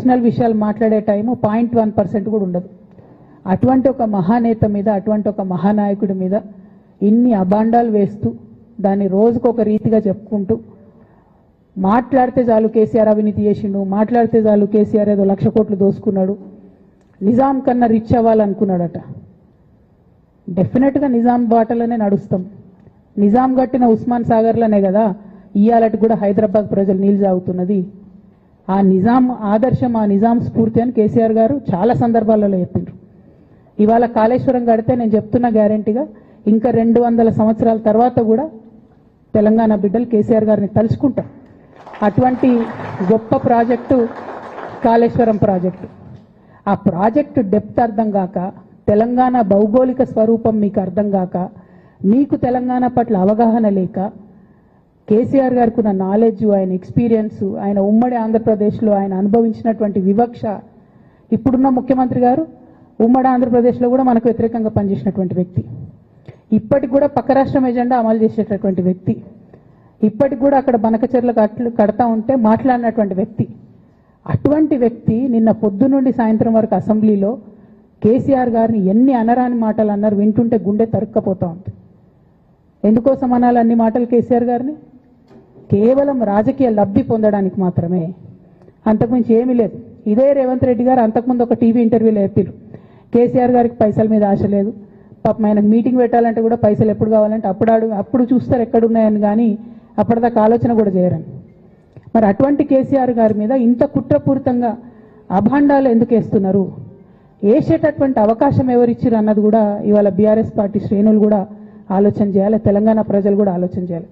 Personal విషయాలు మాట్లాడే time 0.1% కూడా ఉండదు. అటువంటి ఒక మహానేత మీద, అటువంటి ఒక మహానాయకుడి మీద ఇన్ని అబాండాలు వేస్తూ దాన్ని రోజుకొక రీతిగా చెప్పుకుంటూ మాట్లాడితే చాలు కేసీఆర్ అవినీతి చేసిండు, మాట్లాడితే చాలు కేసీఆర్ ఏదో 1,00,000 కోట్లు దోసుకున్నాడు, నిజాం కన్నా రిచ్ అవ్వాలనుకున్నాడట. డెఫినెట్గా నిజాం బాటలోనే నడుస్తాం. నిజాం కట్టిన ఉస్మాన్ సాగర్లోనే కదా ఇయ్యాలటి కూడా హైదరాబాద్ ప్రజలు నీళ్ళు తాగుతున్నది. ఆ నిజాం ఆదర్శం, ఆ నిజాం స్ఫూర్తి అని కేసీఆర్ గారు చాలా సందర్భాలలో చెప్పిండ్రు. ఇవాళ కాళేశ్వరం కడితే నేను చెప్తున్నా గ్యారంటీగా ఇంకా 200 సంవత్సరాల తర్వాత కూడా తెలంగాణ బిడ్డలు కేసీఆర్ గారిని తలుచుకుంటారు. అటువంటి గొప్ప ప్రాజెక్టు కాళేశ్వరం ప్రాజెక్టు. ఆ ప్రాజెక్టు డెప్త్ అర్థం కాక, తెలంగాణ భౌగోళిక స్వరూపం మీకు అర్థం కాక, మీకు తెలంగాణ పట్ల అవగాహన లేక, కేసీఆర్ గారికి ఉన్న నాలెడ్జ్, ఆయన ఎక్స్పీరియన్స్, ఆయన ఉమ్మడి ఆంధ్రప్రదేశ్లో ఆయన అనుభవించినటువంటి వివక్ష, ఇప్పుడున్న ముఖ్యమంత్రి గారు ఉమ్మడి ఆంధ్రప్రదేశ్లో కూడా మనకు వ్యతిరేకంగా పనిచేసినటువంటి వ్యక్తి, ఇప్పటికి కూడా పక్క రాష్ట్రం ఎజెండా అమలు చేసేటటువంటి వ్యక్తి, ఇప్పటికి కూడా అక్కడ బనకచెర్ల కడతా ఉంటే మాట్లాడినటువంటి వ్యక్తి. అటువంటి వ్యక్తి నిన్న పొద్దు నుండి సాయంత్రం వరకు అసెంబ్లీలో కేసీఆర్ గారిని ఎన్ని అనరాని మాటలు అన్నారు, వింటుంటే గుండె తరుక్కపోతా ఉంది. ఎందుకోసం అనాలి అన్ని మాటలు కేసీఆర్ గారిని? కేవలం రాజకీయ లబ్ధి పొందడానికి మాత్రమే, అంతకుమించి ఏమీ లేదు. ఇదే రేవంత్ రెడ్డి గారు అంతకుముందు ఒక టీవీ ఇంటర్వ్యూలో చెప్పారు, కేసీఆర్ గారికి పైసల మీద ఆశ లేదు, పాపం ఆయనకు మీటింగ్ పెట్టాలంటే కూడా పైసలు ఎప్పుడు కావాలంటే అప్పుడు చూస్తారు ఎక్కడున్నాయని, కానీ అప్పటిదాకా ఆలోచన కూడా చేయరని. మరి అటువంటి కేసీఆర్ గారి మీద ఇంత కుట్రపూరితంగా అభాండాలు ఎందుకు వేస్తున్నారు? వేసేటటువంటి అవకాశం ఎవరిచ్చారు అన్నది కూడా ఇవాళ బీఆర్ఎస్ పార్టీ శ్రేణులు కూడా ఆలోచన చేయాలి, తెలంగాణ ప్రజలు కూడా ఆలోచన చేయాలి.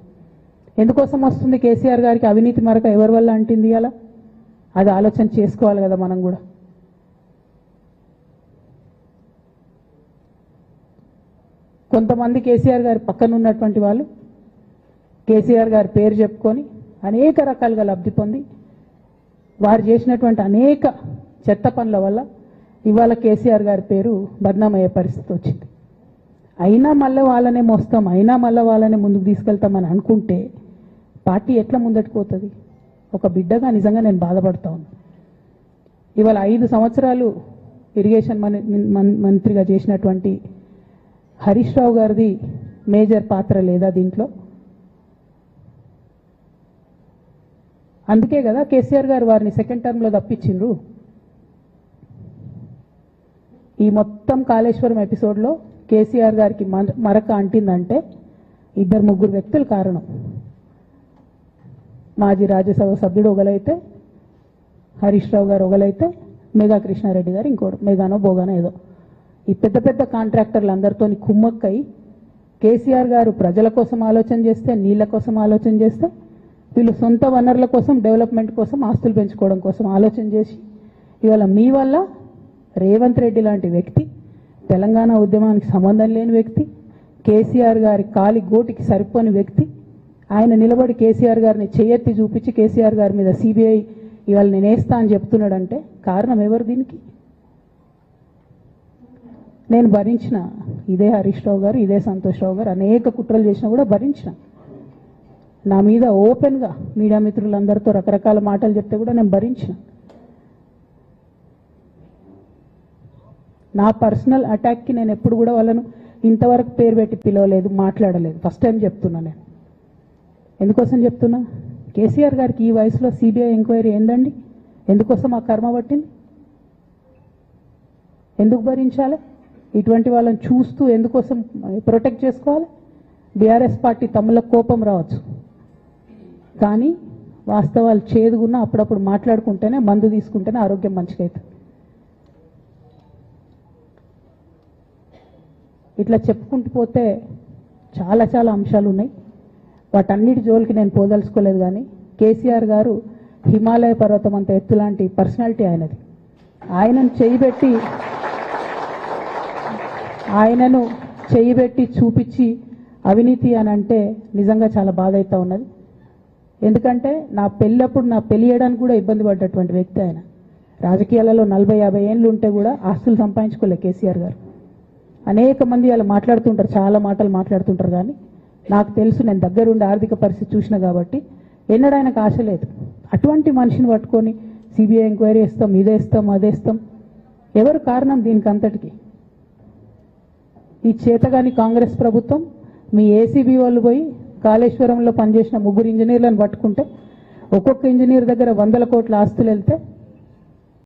ఎందుకోసం వస్తుంది కేసీఆర్ గారికి అవినీతి మరక ఎవరి వల్ల అంటింది అలా? అది ఆలోచన చేసుకోవాలి కదా మనం కూడా. కొంతమంది కేసీఆర్ గారి పక్కన ఉన్నటువంటి వాళ్ళు కేసీఆర్ గారి పేరు చెప్పుకొని అనేక రకాలుగా లబ్ధి పొంది వారు చేసినటువంటి అనేక చెత్త పనుల వల్ల ఇవాళ కేసీఆర్ గారి పేరు బద్నామయ్యే పరిస్థితి వచ్చింది. అయినా మళ్ళీ వాళ్ళనే మోస్తాం, అయినా మళ్ళీ వాళ్ళనే ముందుకు తీసుకెళ్తామని అనుకుంటే పార్టీ ఎట్లా ముందట్టుకుపోతుంది? ఒక బిడ్డగా నిజంగా నేను బాధపడతా ఉన్నాను. ఇవాళ 5 సంవత్సరాలు ఇరిగేషన్ మంత్రిగా చేసినటువంటి హరీష్ రావు గారిది మేజర్ పాత్ర లేదా దీంట్లో? అందుకే కదా కేసీఆర్ గారు వారిని సెకండ్ టర్మ్లో తప్పించిండ్రు. ఈ మొత్తం కాళేశ్వరం ఎపిసోడ్లో కేసీఆర్ గారికి మరక అంటిందంటే 2-3 వ్యక్తులు కారణం. మాజీ రాజ్యసభ సభ్యుడు ఒకలైతే, హరీష్ రావు గారు ఒకలైతే, మేఘా కృష్ణారెడ్డి గారు ఇంకోటి, మేఘానో బోగానో ఏదో, ఈ పెద్ద పెద్ద కాంట్రాక్టర్లు అందరితో కుమ్మక్కై కేసీఆర్ గారు ప్రజల కోసం ఆలోచన చేస్తే, నీళ్ల కోసం ఆలోచన చేస్తే, వీళ్ళు సొంత వనరుల కోసం, డెవలప్మెంట్ కోసం, ఆస్తులు పెంచుకోవడం కోసం ఆలోచన చేసి ఇవాళ మీ వల్ల రేవంత్ రెడ్డి లాంటి వ్యక్తి, తెలంగాణ ఉద్యమానికి సంబంధం లేని వ్యక్తి, కేసీఆర్ గారి కాలి గోటికి సరిపోని వ్యక్తి, ఆయన నిలబడి కేసీఆర్ గారిని చేయెత్తి చూపించి కేసీఆర్ గారి మీద సిబిఐ ఇవాళ నేను వేస్తా అని చెప్తున్నాడంటే కారణం ఎవరు దీనికి? నేను భరించిన, ఇదే హరీష్ రావు గారు, ఇదే సంతోష్ రావు గారు అనేక కుట్రలు చేసినా కూడా భరించిన. నా మీద ఓపెన్గా మీడియా మిత్రులందరితో రకరకాల మాటలు చెప్తే కూడా నేను భరించిన. నా పర్సనల్ అటాక్కి నేను ఎప్పుడు కూడా వాళ్ళను ఇంతవరకు పేరు పెట్టి పిలవలేదు, మాట్లాడలేదు. ఫస్ట్ టైం చెప్తున్నా నేను. ఎందుకోసం చెప్తున్నా? కేసీఆర్ గారికి ఈ వయసులో సిబిఐ ఎంక్వైరీ ఏందండి? ఎందుకోసం ఆ కర్మ పట్టింది? ఎందుకు భరించాలి? ఇటువంటి వాళ్ళని చూస్తూ ఎందుకోసం ప్రొటెక్ట్ చేసుకోవాలి? బీఆర్ఎస్ పార్టీ తమ్ముల కోపం రావచ్చు, కానీ వాస్తవాలు చేదుగున్నా అప్పుడప్పుడు మాట్లాడుకుంటేనే, మందు తీసుకుంటేనే ఆరోగ్యం మంచిగా అవుతుంది. ఇట్లా చెప్పుకుంటూ పోతే చాలా చాలా అంశాలు ఉన్నాయి. వాటన్నిటి జోలికి నేను పోదలుచుకోలేదు. కానీ కేసీఆర్ గారు హిమాలయ పర్వతం అంత ఎత్తు లాంటి పర్సనాలిటీ ఆయనది. ఆయనను చేయబెట్టి చూపించి అవినీతి అని అంటే నిజంగా చాలా బాధ అవుతా ఉన్నది. ఎందుకంటే నా పెళ్ళి చేయడానికి కూడా ఇబ్బంది పడ్డటువంటి వ్యక్తి ఆయన. రాజకీయాలలో 40-50 ఏళ్ళు ఉంటే కూడా ఆస్తులు సంపాదించుకోలే కేసీఆర్ గారు. అనేక మంది అలా మాట్లాడుతుంటారు, చాలా మాటలు మాట్లాడుతుంటారు, కానీ నాకు తెలుసు, నేను దగ్గరుండి ఆర్థిక పరిస్థితి చూసిన కాబట్టి ఎన్నడూ ఆయనకు ఆశ లేదు. అటువంటి మనిషిని పట్టుకొని సిబిఐ ఎంక్వైరీ ఇస్తాం, ఇదేస్తాం, అదేస్తాం. ఎవరు కారణం దీనికి అంతటికి? ఈ చేతగాని కాంగ్రెస్ ప్రభుత్వం మీ ఏసీబీ వాళ్ళు పోయి కాళేశ్వరంలో పనిచేసిన 3 ఇంజనీర్లను పట్టుకుంటే ఒక్కొక్క ఇంజనీర్ దగ్గర 100 కోట్ల ఆస్తులు వెళ్తే